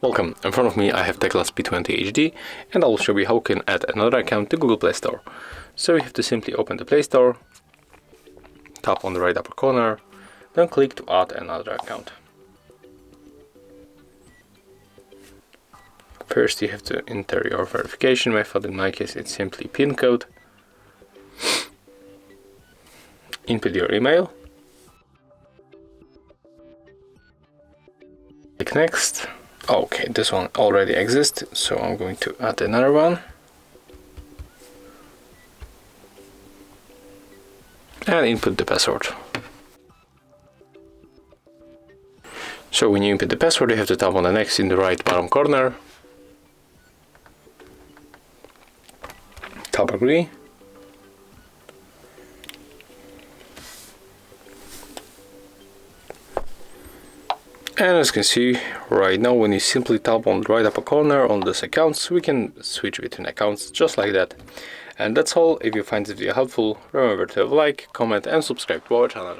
Welcome, in front of me I have TECLAST P20HD and I'll show you how you can add another account to Google Play Store. So you have to simply open the Play Store, tap on the right upper corner, then click to add another account. First you have to enter your verification method, in my case it's simply PIN code. Input your email. Click next. Okay, this one already exists, so I'm going to add another one. And input the password. So when you input the password, you have to tap on the next in the right bottom corner. Tap agree. And as you can see right now, when you simply tap on the right upper corner on these accounts, we can switch between accounts just like that. And that's all. If you find this video helpful, remember to like, comment and subscribe to our channel.